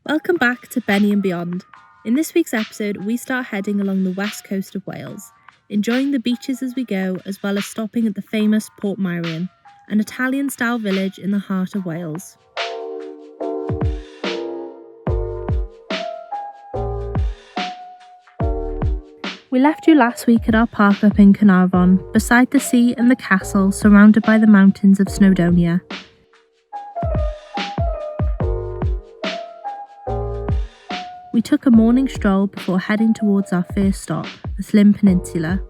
Welcome back to Benny and Beyond. In this week's episode, we start heading along the west coast of Wales, enjoying the beaches as we go, as well as stopping at the famous Portmeirion, an Italian-style village in the heart of Wales. We left you last week at our park up in Carnarvon, beside the sea and the castle, surrounded by the mountains of Snowdonia. We took a morning stroll before heading towards our first stop, the Llyn Peninsula.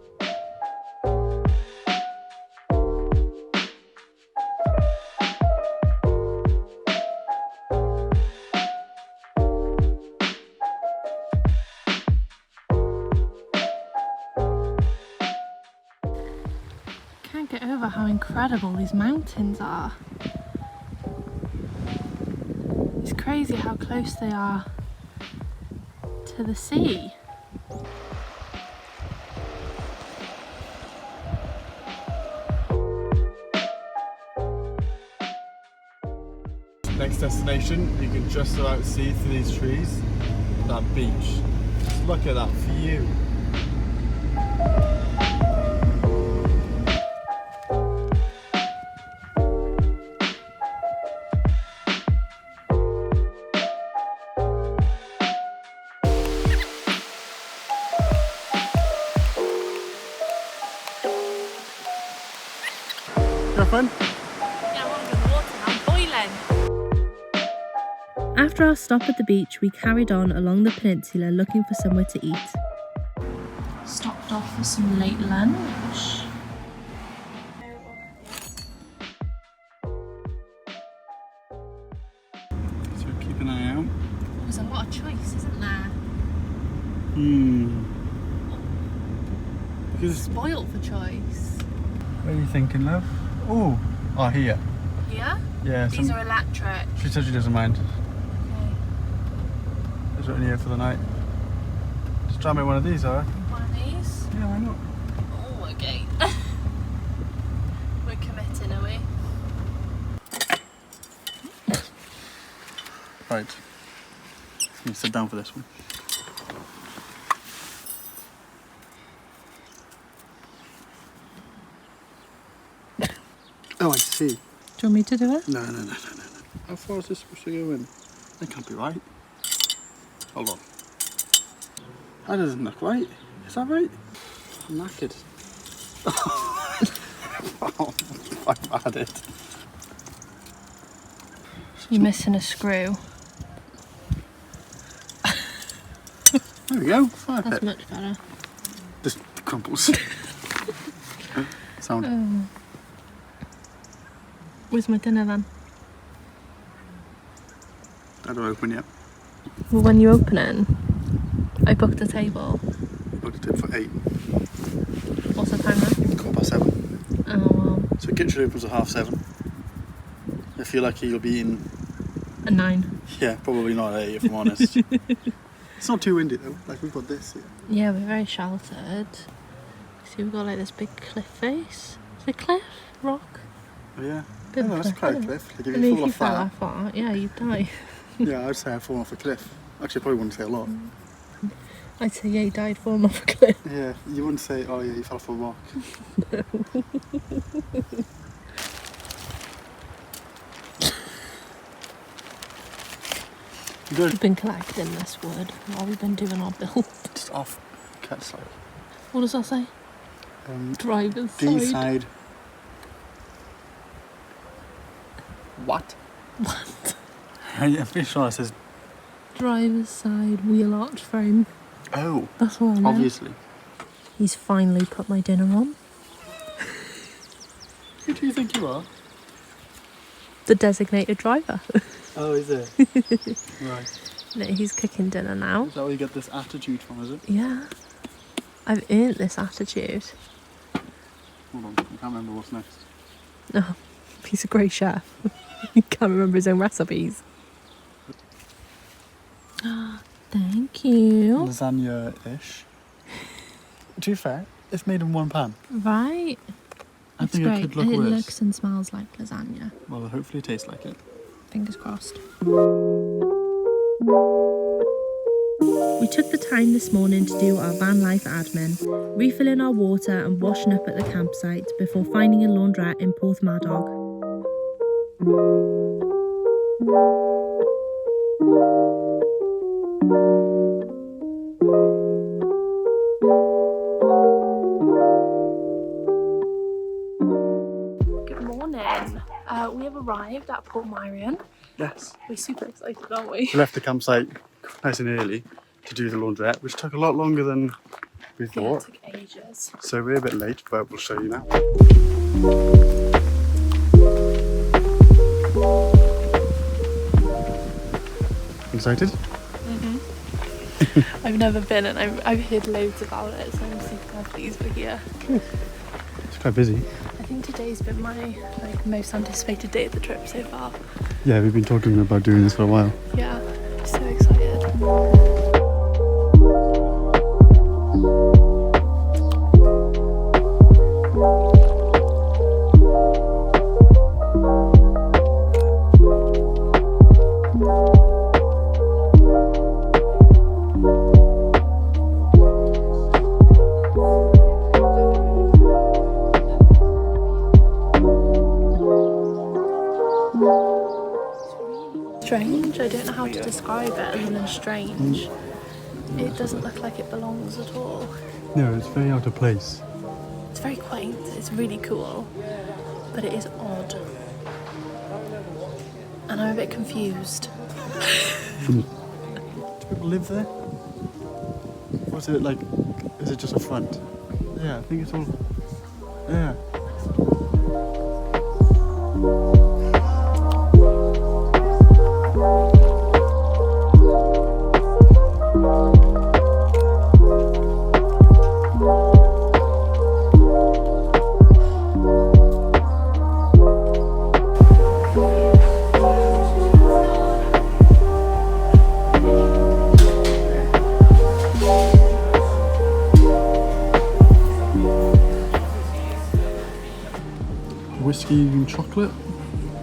Can't get over how incredible these mountains are. It's crazy how close they are to the sea. Next destination, you can just about see through these trees that beach. Just look at that view. Girlfriend? Yeah, I want to go in the water now. Boiling! After our stop at the beach, we carried on along the peninsula looking for somewhere to eat. Stopped off for some late lunch. So keep an eye out. There's a lot of choice, isn't there? Because Spoiled for choice. where are you thinking, love? Oh, here. Here? Yeah, These are electric. she said she doesn't mind. Okay. There's only here for the night. Just try me one of these, alright? One of these? Yeah, why not? Oh, okay. We're committing, are we? Right. Let me sit down for this one. Oh, I see. Do you want me to do it? No. How far is this supposed to go in? That can't be right. Hold on. That doesn't look right. Is that right? I'm knackered. Oh, I've had it. You're missing a screw. There we go. Fire That's pit. much better. Just crumples. Sound. Oh. Where's my dinner then? I don't open yet. Well, when you open it, I booked a table. Booked it for 8. What's the time now? 7:15. Oh, well, So kitchen opens at 7:30. If you're lucky, you'll be in. a 9. Yeah, probably not 8 if I'm honest. It's not too windy though. Like we've got this here. Yeah, we're very sheltered. See, we've got like this big cliff face. Is it cliff? Rock? Oh yeah. Bit of No, a that's cliff, quite a isn't it? cliff. Like I if mean, you if fall you off fell that, that far, yeah, you'd die. yeah, I'd say I'd fall off a cliff. Actually, I probably wouldn't say a lot. I'd say, yeah, you died falling off a cliff. Yeah, you wouldn't say, oh yeah, you fell off a rock. Good. We've been collecting this wood while we've been doing our build. Just off cuts like. What does that say? Driver's D side. side. What? What? I'm pretty sure it says. Driver's side wheel arch frame. Oh, That's what I meant. obviously. He's finally put my dinner on. Who do you think you are? The designated driver. Oh, is it? Right. No, he's cooking dinner now. Is that where you get this attitude from, is it? Yeah. I've earned this attitude. Hold on, I can't remember what's next. Oh, he's a great chef. He can't remember his own recipes. Thank you. Lasagna-ish. To be fair, it's made in one pan. Right. I think great. it could look It worse. looks and smells like lasagna. Well, hopefully it tastes like it. Fingers crossed. We took the time this morning to do our Vanlife admin, refilling our water and washing up at the campsite before finding a laundrette in Portmeirion. Good morning. We have arrived at Portmeirion. Yes. We're super excited, aren't we? We left the campsite nice and early to do the laundrette, which took a lot longer than we Yeah, it thought. took ages. So we're a bit late, but we'll show you now. Excited? I've never been and I've heard loads about it, so I'm super pleased we're here. It's quite busy. I think today's been my most anticipated day of the trip so far. Yeah, we've been talking about doing this for a while. Yeah, so excited. Strange, I don't know how to describe it other than strange. It doesn't look like it belongs at all. No, it's very out of place. It's very quaint, it's really cool, but it is odd. And I'm a bit confused. Do people live there? Or is it like, is it just a front? Yeah, I think it's all, yeah. Whiskey and chocolate?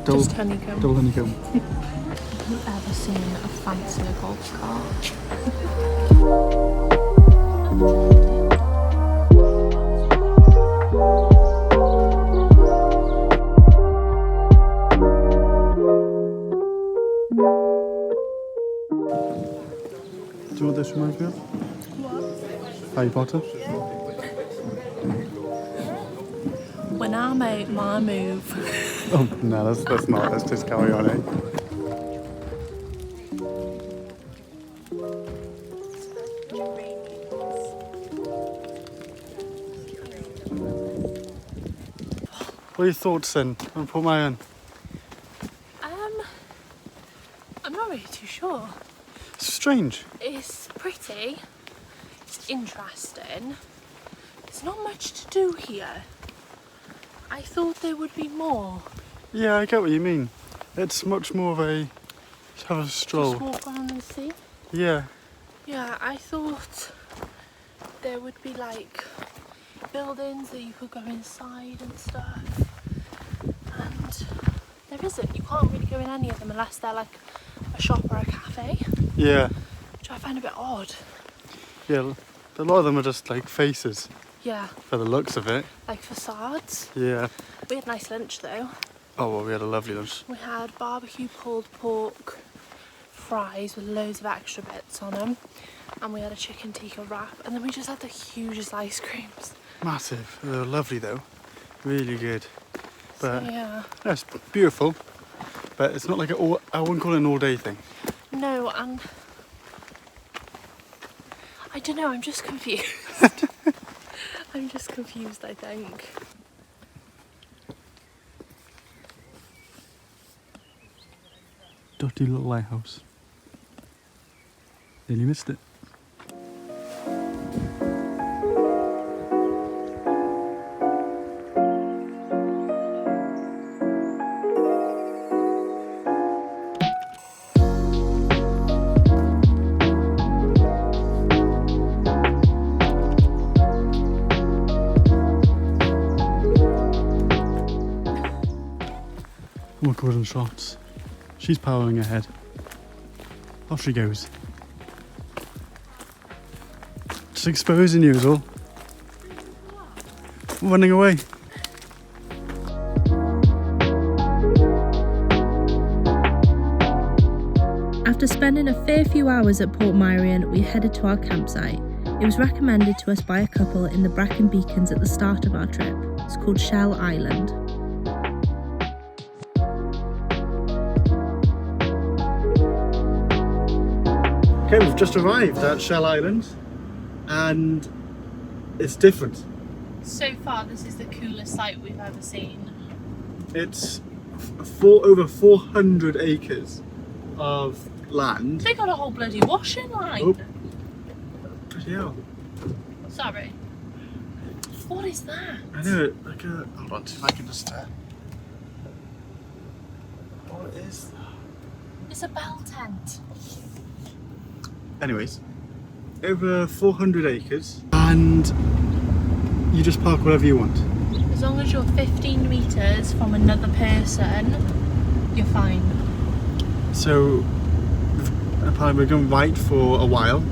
Just honeycomb. Double honeycomb. Have you ever seen a fancier golf cart? Do you know what this reminds me of? What? Harry Potter? When I make my move. Oh, no, that's not. Let's just carry on, eh? What are your thoughts then on Portmeirion? I'm not really too sure. It's strange. It's pretty. It's interesting. There's not much to do here. I thought there would be more. Yeah, I get what you mean. It's much more of a just have a stroll. Just walk around and see. Yeah. Yeah, I thought there would be like buildings that you could go inside and stuff. And there isn't. You can't really go in any of them unless they're like a shop or a cafe. Yeah. Which I find a bit odd. Yeah, a lot of them are just like faces Yeah, for the looks of it. like facades. Yeah. We had a nice lunch though. Oh, well, we had a lovely lunch. We had barbecue pulled pork fries with loads of extra bits on them. And we had a chicken tikka wrap. And then we just had the hugest ice creams. Massive. They were lovely though. Really good. But So yeah. yeah, it's beautiful. But it's not like I wouldn't call it an all-day thing. No, and I don't know, I'm just confused. I'm just confused, I think. Dirty little lighthouse. Nearly missed it. More golden shots. She's powering ahead. Off she goes. Just exposing you is all. Running away. After spending a fair few hours at Portmeirion, we headed to our campsite. It was recommended to us by a couple in the Brecon Beacons at the start of our trip. It's called Shell Island. Okay, we've just arrived at Shell Island and it's different. So far, this is the coolest sight we've ever seen. It's over 400 acres of land. They got a whole bloody washing line. Oh. Bloody hell. Sorry. What is that? I know, like a... Hold on, see if I can just... What is that? It's a bell tent. Anyways, over 400 acres and you just park wherever you want. As long as you're 15 metres from another person, you're fine. So, apparently we're going right for a while.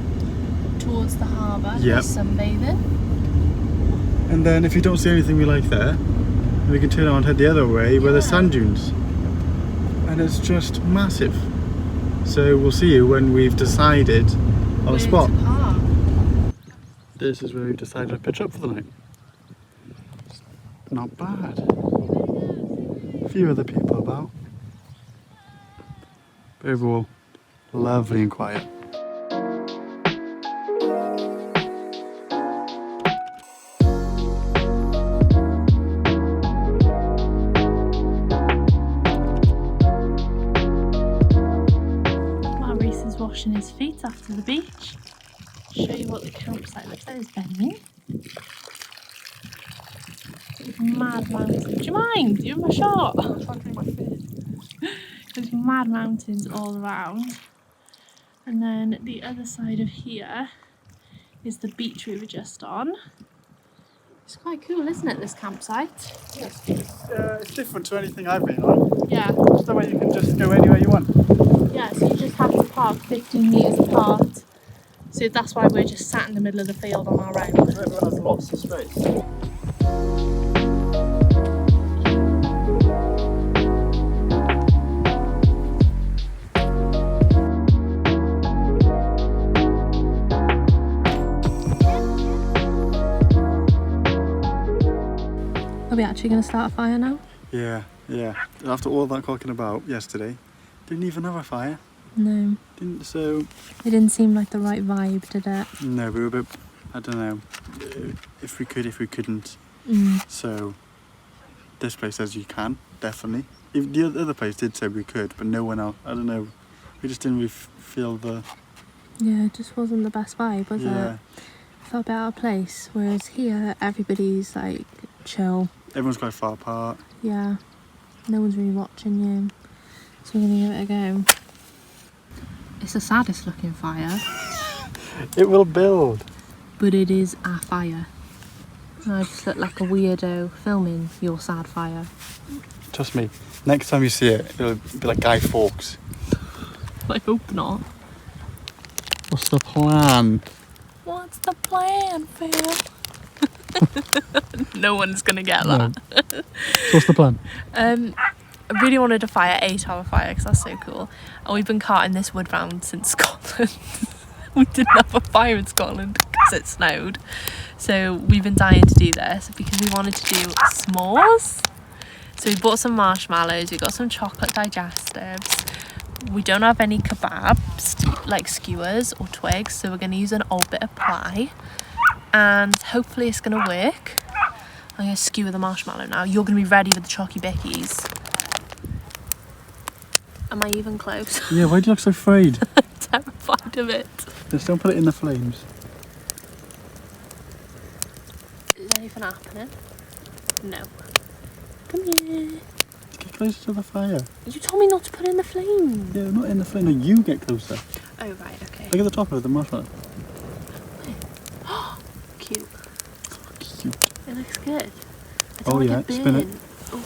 Towards the harbour, yep. for sunbathing. And then if you don't see anything we like there, we can turn around and head the other way where there's sand dunes. And it's just massive. So we'll see you when we've decided on a spot. This is where we've decided to pitch up for the night. It's not bad. A few other people about. But overall, lovely and quiet. Washing his feet after the beach. Show you what the campsite looks like. There's Benny. Mad mountains. Do you mind? You're in my shot. I'm trying to take my feet. There's mad mountains all around. And then the other side of here is the beach we were just on. It's quite cool, isn't it, this campsite? It's different to anything I've been on. Yeah. It's the way you can just go anywhere you want. Yeah, so you just have to park 15 metres apart. So that's why we're just sat in the middle of the field on our own. Everyone has lots of space. Are we actually going to start a fire now? Yeah. After all that talking about yesterday, didn't even have a fire. No. So... It didn't seem like the right vibe, did it? No, we were a bit... I don't know. If we could, if we couldn't. So, this place says you can, definitely. The other place did say we could, but no one else. I don't know. We just didn't really feel the... Yeah, it just wasn't the best vibe, was it? Felt a bit out of place. Whereas here, everybody's like chill. Everyone's quite far apart. Yeah. No one's really watching you. So we're going to give it a go. It's the saddest looking fire. It will build. But it is a fire. I just look like a weirdo filming your sad fire. Trust me, next time you see it, it'll be like Guy Fawkes. I hope not. What's the plan? What's the plan, Phil? No one's going to get that. So what's the plan? I really wanted a fire, to have a fire, because that's so cool. And we've been carting this wood round since Scotland. We didn't have a fire in Scotland because it snowed. So we've been dying to do this because we wanted to do s'mores. So we bought some marshmallows, we got some chocolate digestives. We don't have any kebabs, like skewers or twigs, so we're going to use an old bit of ply. And hopefully it's going to work. I'm going to skewer the marshmallow now. You're going to be ready with the chocky bickies. Am I even close? Yeah, why do you look so afraid? I'm terrified of it. Just don't put it in the flames. Is anything happening? No. Come here. Get closer to the fire. You told me not to put it in the flame. Yeah, not in the flame. No, you get closer. Oh, right, okay. Look at the top of the marshmallow. Cute. Oh, cute. It looks good. I don't Oh want yeah, to get spin it. burnt. Oh.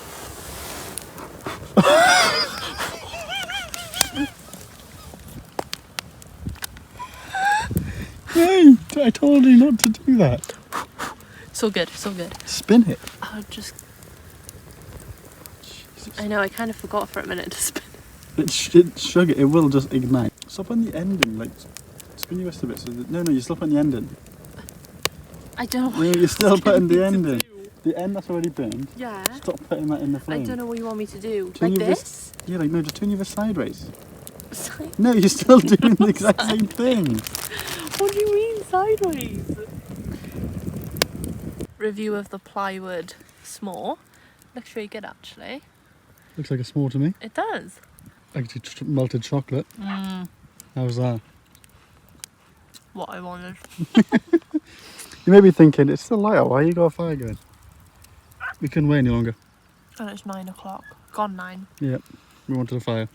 Hey, I told you not to do that. It's all good, it's all good. Spin it. I'll just... Jesus. I know, I kind of forgot for a minute to spin. It sugar, it will just ignite. Stop on the ending, like, spin your wrist a bit. So that, no, you stop on the ending. I don't No, you're still putting the ending. The end that's already burned. Yeah. Stop putting that in the flame. I don't know what you want me to do. Turn Like your this? wrist- Yeah, like, no, just turn your wrist sideways. Side- No, you're still doing the exact same thing. What do you mean sideways? Review of the plywood s'more. Looks really good actually. Looks like a s'more to me. It does. Actually, melted chocolate. How's that? What I wanted. You may be thinking, it's still light out, why you got a fire going? We couldn't wait any longer. And it's 9 o'clock. Gone 9. Yep, we wanted a fire.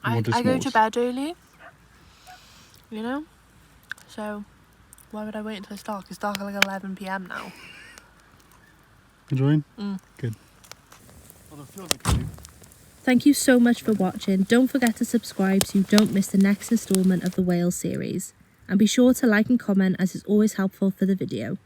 We I wanted go to s'mores. bed early. You know? So why would I wait until it's dark? It's dark at like 11 PM now. Enjoying? Mm. Good. Thank you so much for watching. Don't forget to subscribe so you don't miss the next instalment of the Wales series. And be sure to like and comment as it's always helpful for the video.